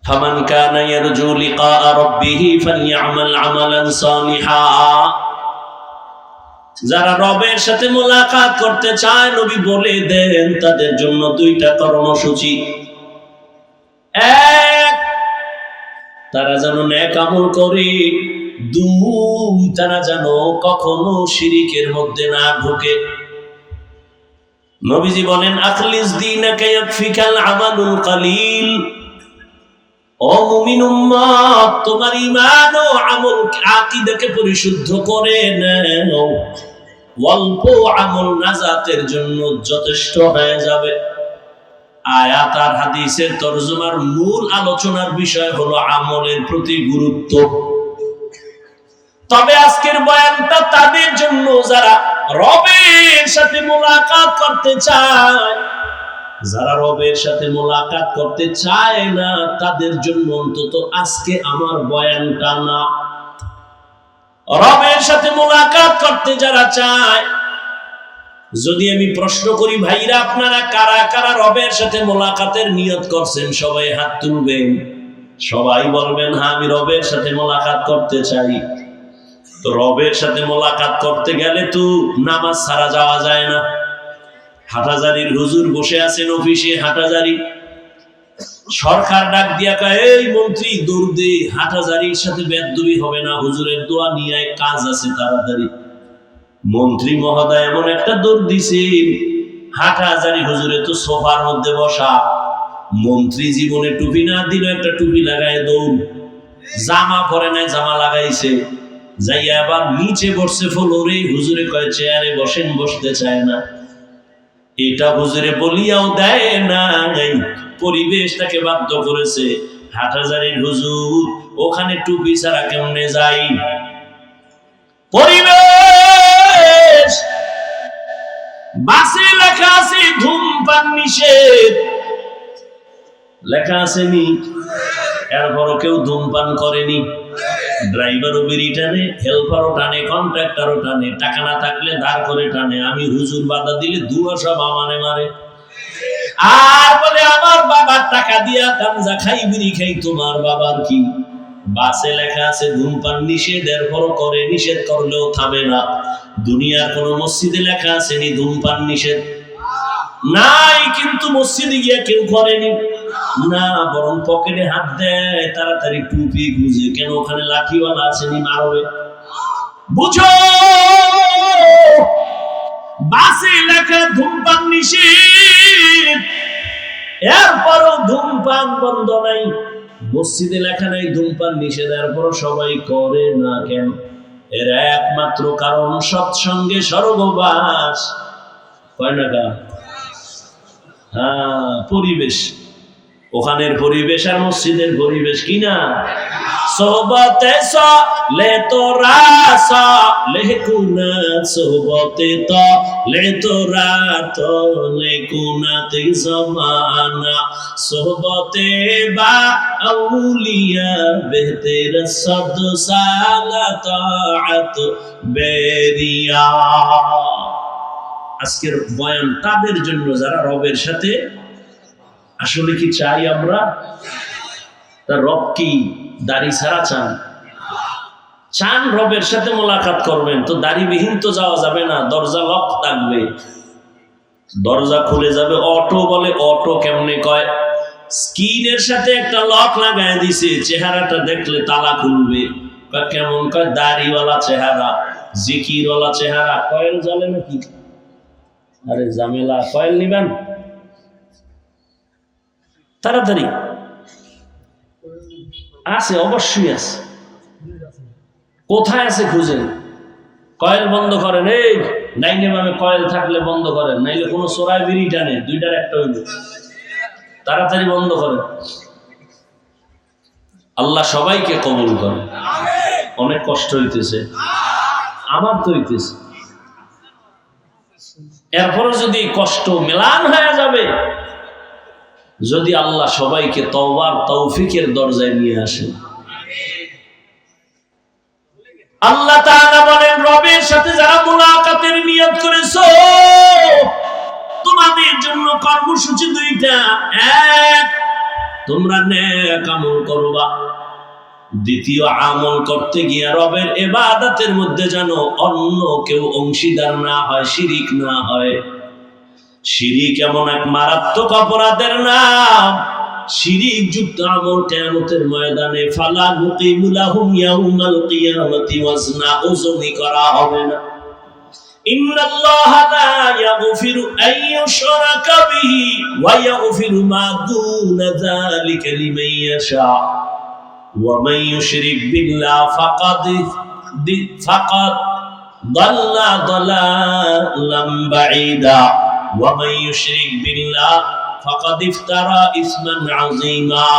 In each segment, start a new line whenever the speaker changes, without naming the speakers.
ফামান কানা ইয়ারজু লিকা রাব্বিহি ফালইআমাল আমালান সালিহা। যারা রবের সাথে মোলাকাত করতে চায় নবী বলে দেন তাদের জন্য দুইটা কর্মসূচি। এক, তারা যেন নেক আমল করে। দুই, তারা যেন কখনো শিরিকের মধ্যে না ঢোকে। নবীজি বলেন আখলিস দীনাকা ইয়াকফিকাল আমালুল কালিল। ও মুমিন উম্মত, তোমার ঈমান ও আমল আকীদাকে পরিশুদ্ধ করে নাও, অল্প আমল নাজাতের জন্য যথেষ্ট হয়ে যাবে। আয়াত আর হাদিসের তরজমার মূল আলোচনার বিষয় হলো আমলের প্রতি গুরুত্ব। তবে আজকের বয়ানটা তাদের জন্য যারা রবের সাথে মোলাকাত করতে চায়। যারা রবের সাথে মোলাকাত করতে চায় না তাদের জন্য অন্তত আজকে আমার বয়ানটা না। রবের সাথে মোলাকাত করতে যারা চায়, যদি আমি প্রশ্ন করি ভাইরা আপনারা কারা কারা রবের সাথে মোলাকাতের নিয়ত করছেন, সবাই হাত তুলবেন। সবাই বলবেন হ্যাঁ আমি রবের সাথে মোলাকাত করতে চাই। তো রবের সাথে মোলাকাত করতে গেলে তো নামাজ ছাড়া যাওয়া যায় না। হাটাজারির হুজুর বসে আছেন অফিসে, হাটাজারি সরকার ডাক দিয়া কয় এই মন্ত্রী দৌড় দে, হাটাজারির সাথে বেদবি হবে না, হুজুরের দোয়া নিয়ে কাজ আছে তাড়াতাড়ি। মন্ত্রী মহোদয় এমন একটা দৌড় দিছে, হাটাজারি হুজুরে তো সোফার মধ্যে বসা। মন্ত্রী জীবনে টুপি না দিল, একটা টুপি লাগায় দৌড়। জামা পরে নাই, জামা লাগাইছে। যাইয়া আবার নিচে বসছে ফ্লোরে, হুজুরে কয় চেয়ারে বসেন, বসতে চায় না। এটা হুজুরে বলিয়াও দেয় না, পরিবেশ তাকে বাধ্য করেছে। হাটাজারির হুজুর ওখানে টুপি ছাড়া কেমনে যাই? পরিবেশ বাসে লেখা আছে ধূমপান নিষেধ, লেখা আছে নি? এরপরও কেউ ধূমপান করেনি। ড্রাইভারও বিড়ি টানে, হেল্পারও টানে, কন্ট্রাক্টরও টানে, টাকা না থাকলে ধার করে টানে। আমি হুজুর বাধা দিলে দুয়া সব আমারে মারে, আর বলে আমার বাবার টাকা দিয়া গাঞ্জা খাই, বিড়ি খাই, তোমার বাবার কি? বাসে লেখা আছে ধূমপান নিষেধ, এরপরও করে। নিষেধ করলেও থামে না। দুনিয়ার কোন মসজিদে লেখা আছে নি ধূমপান নিষেধ? নাই, কিন্তু মসজিদে গিয়া কেউ করেনি না, বরং পকেটে হাত দেয়, তাড়াতাড়ি টুপি খুঁজে। কেন? ওখানে লাঠিওয়ালা আসেনি, মারবে। বুঝো, বাসে লেখা ধূমপান নিষেধ, এরপরও ধূমপান বন্ধ নাই। মসজিদে লেখা নাই ধূমপান নিষেধ, এরপরও সবাই করে না কেন? এর একমাত্র কারণ সৎসঙ্গে স্বর্গবাস। কয় না কা? হ্যাঁ, পরিবেশ। ওখানের পরিবেশ আর মসজিদের পরিবেশ কিনা? সোহবতে লে তোরা লে কুনা, সোহবতে তো লে তোরা তো লে কুনাতে জমানা, সোহবতে বা আউলিয়া বেহতের সদ সালাত বেরিয়া। আজকের বয়ান তাদের জন্য যারা রবের সাথে আসলে কি চাই আমরা? তার রব কি দাড়ি ছাড়া চান? চান রবের সাথে মোলাকাত করবেন, তো দাড়িবিহীন তো যাওয়া যাবে না। দরজা লক থাকবে, দরজা খুলে যাবে। অটো বলে, অটো কেমনে কয়? স্ক্রিনের সাথে একটা লক লাগায় দিছে, চেহারাটা দেখলে তালা খুলবে। কেমন কয়? দাড়িওয়ালা চেহারা, জিকিরওয়ালা চেহারা। কয়েল জ্বলে নাকি? আরে ঝামেলা, কয়েল নিবেন তাড়াতাড়ি। আছে, অবশ্যই আছে। কোথায় আছে খুঁজেন। কয়েল বন্ধ করেন। এই ডাইনে বামে কয়েল থাকলে বন্ধ করেন, নাইলে কোনো চোরাই বিড়ি টানে, দুইটার একটা হইল। তাড়াতাড়ি বন্ধ করেন। আল্লাহ সবাইকে কবুল করেন। অনেক কষ্ট হইতেছে, আমার তো হইতেছে। এরপরে যদি কষ্ট মেলান হয়ে যাবে, যদি আল্লাহ সবাইকে তওবার তৌফিকের দরজায় নিয়ে আসেন। আল্লাহ তাআলা বলেন রবের সাথে যারা মুলাকাতের নিয়ত করেছো, তোমাদের জন্য কর্মসূচি দুইটা। এক, তোমরা নেক আমল করবা। দ্বিতীয় আমল করতে গিয়ে রবের ইবাদতের মধ্যে যেন অন্য কেউ অংশীদার না হয়, শিরিক না হয়। শিরিক এমন এক মারাত্মক অপরাধের নাম, শিরিক যুক্ত আমল কিয়ামতের ময়দানে ফালা নুকিমু লাহুম ইয়াউমাল কিয়ামাতি ওয়াজনা, ওজনই করা হবে না। ইন্নাল্লাহা লা ইয়াগফিরু আন ইউশরাকা বিহি ওয়া ইয়াগফিরু মা দুনা যালিকা লিমান ইয়াশা ওয়া মান ইউশরিক বিল্লাহি ফাকাদ দাল্লা দালালাম বাঈদা ওয়া মান ইউশরিক বিল্লাহি ফাকাদ ইফতারা ইসমান আযীমা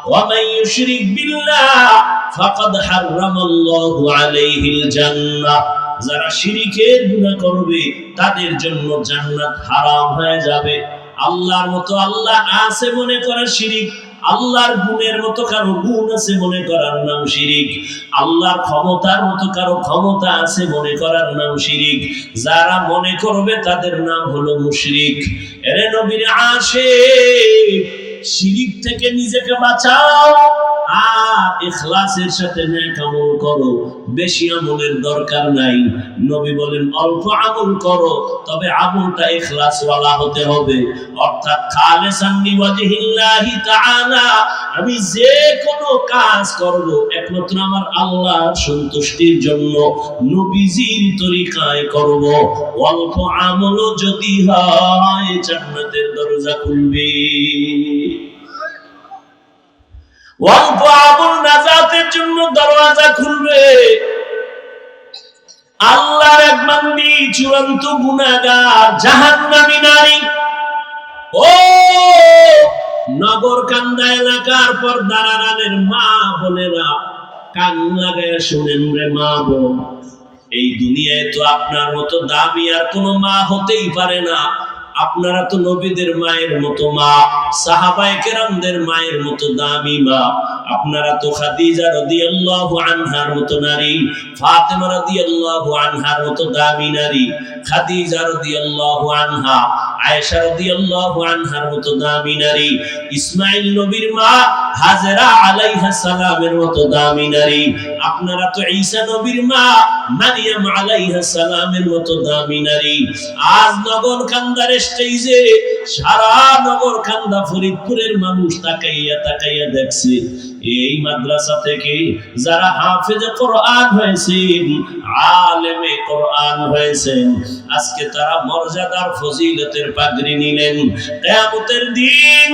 ওয়া মান ইউশরিক বিল্লাহি ফাকাদ হারামাল্লাহু আলাইহিল জান্নাহ। যারা শিরিকের গুনাহ করবে তাদের জন্য জান্নাত হারাম হয়ে যাবে। আল্লাহর মতো আল্লাহ আছে মনে করা শিরিক, আল্লাহর গুণের মতো কারো গুণ আছে মনে করার নাম শিরিক, আল্লাহর ক্ষমতার মতো কারো ক্ষমতা আছে মনে করার নাম শিরিক। যারা মনে করবে তাদের নাম হলো মুশরিক। এরে নবীর আশিক, শিরিক থেকে নিজেকে বাঁচাও আর ইখলাসের সাথে নেক আমল করো। বেশি আমলের দরকার নাই। নবী বলেন অল্প আমল করো, তবে আমলটা ইখলাস ওয়ালা হতে হবে, অর্থাৎ খালিসান লিওয়াজহিল্লাহি তাআলা। আমি যে কোনো কাজ করব একমাত্র আমার আল্লাহর সন্তুষ্টির জন্য, নবীজির তরিকায় করব। অল্প আমলও যদি হয় জান্নাতের দরজা খুলবে। অল্প আমল নাজাতের জন্য দরওয়াজা খুলবে। আল্লাহর এক বান্দি চূড়ান্ত গুনাহগার, জাহান্নামী নারী। ও নগরকান্দা এলাকার পর্দার আড়ালের মা বোনেরা, কান লাগায় শুনেন রে মা বোন, এই দুনিয়ায় তো আপনার মতো দামি আর কোনো মা হতেই পারে না। আপনারা তো নবীদের মায়ের মতো মা, সাহাবায়ে কেরামদের মায়ের মতো দামি মা। আপনারা তো খাদিজা রাদিয়াল্লাহু আনহার মতো নারী, ফাতেমা রাদিয়াল্লাহু আনহার মতো দামি নারী, খাদিজা রাদিয়াল্লাহু আনহা, আয়েশা রাদিয়াল্লাহু আনহার মতো দামি নারী, ইসমাঈল নবীর মা হাজেরা আলাইহা সালামের মতো দামি নারী। আপনারা তো ঈসা নবীর মা মারইয়াম আলাইহা সালামের মতো দামি নারী। আজ নগরকান্দার স্টেজে সারা নগরকান্দা ফরিদপুরের মানুষ তাকাইয়া তাকাইয়া দেখছে এই মাদ্রাসা থেকে যারা হাফেজে কোরআন হয়েছেন, আলেমে কোরআন হয়েছেন, আজকে তারা মর্যাদার ফজিলতের পাগড়ি নিলেন। কিয়ামতের দিন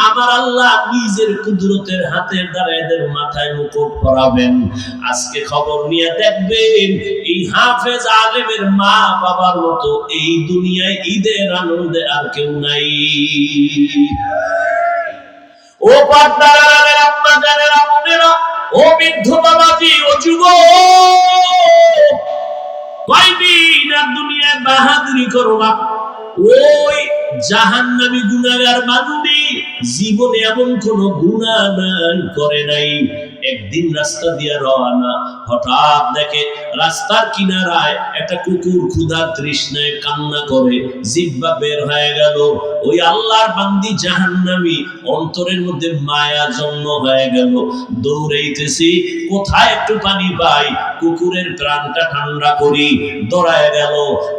আমার আল্লাহ নিজের কুদরতের হাতের দ্বারা এদের মাথায় মুকুট পরাবেন। আজকে খবর নিয়ে দেখবেন এই হাফেজ আলেমের মা বাবার মতো এই দুনিয়ায় ঈদের আনন্দে আর কেউ নাই। ও পর্দার আম্মা জানেরা, বোনেরা, ও বৃদ্ধ বাবাজি, ও যুবক, কয়দিন আর দুনিয়ায় বাহাদুরি করবা? ওই জাহান্নামী গুনাহগার বান্দি জীবনে এমন কোন গুনাহ নাই করে নাই। একদিন রাস্তা দিয়ে রওনা, হঠাৎ দেখে রাস্তার কিনারায় একটা কুকুর ক্ষুধা তৃষ্ণায় কান্না করে, জিহ্বা বের হয়ে গেল। ওই আল্লাহর বান্দি জাহান্নামী, অন্তরের মধ্যে মায়া জন্ম হয়ে গেল। দৌড়াইতেছি, কোথায় একটু পানি পাই, কুকুরের প্রাণটা ঠান্ডা করি। দৌড়ায় গেল,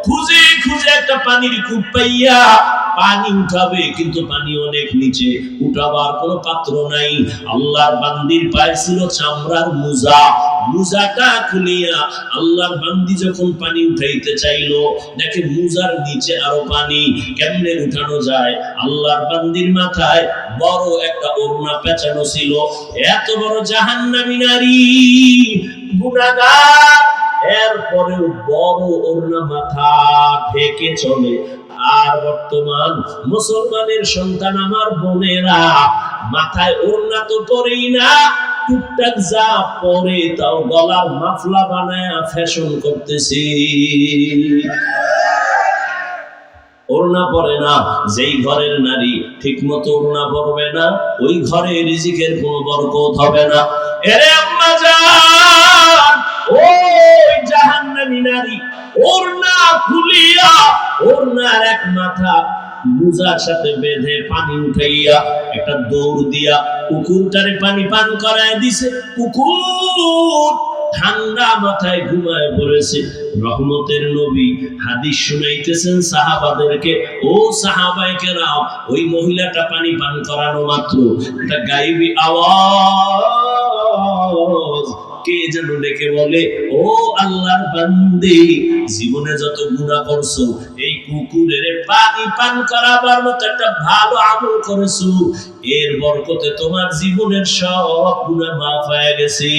খুঁজে খুঁজে একটা পানির কূপ পাইয়া পানি উঠাবে, কিন্তু পানি অনেক নিচে, উঠাবার কোনো পাত্র নাই। আল্লাহর বান্দির পায়ে ছিল চামড়ার মোজা। মোজাটা খুলিয়া আল্লাহর বান্দি যখন পানি উঠাইতে চাইলো, দেখে মোজার নিচে আরো পানি, কেমনে উঠানো যায়? আল্লাহর বান্দির মাথায় বড় একটা ওড়না পেঁচানো ছিল। এত বড় জাহান্নামী নারী, গুনাহগার, এরপরেও বড় ওড়না মাথা ঢেকে চলে। আর বর্তমান মুসলমানের সন্তান আমার বোনেরা মাথায় ওড়না তো পরেই না, টুকটাক যা পরে তাও গলার মাফলা বানায় ফ্যাশন করতেছে। ওড়না পরে না। যেই ঘরের নারী ঠিক মতো ওড়না পরবে না, ওই ঘরে রিজিকের কোনো বরকত হবে না। এরে আম্মা জান, ওই জাহান্নামী নারী ওড়না খুলিয়া ওড়নার এক মাথা মুজার সাথে বেঁধে পানি উঠাইয়া একটা দৌড় দিয়া কুকুরটারে পানি পান করায় দিছে। কুকুর ঠান্ডা মাথায় ঘুমায় পড়েছে। রহমতের নবী হাদিস শুনাইতেছেন সাহাবাদেরকে, ও সাহাবায়ে কেরাম, ওই মহিলাটা পানি পান করানো মাত্র একটা গায়েবী আওয়াজ কে যেন ডেকে বলে, ও আল্লাহর বান্দি, জীবনে যত গুনাহ করছো এই কুকুরের পানি পান করাবার মতো একটা ভালো আমল করেছো, এর বরকতে তোমার জীবনের সব গুনাহ মাফ হয়ে গেছে।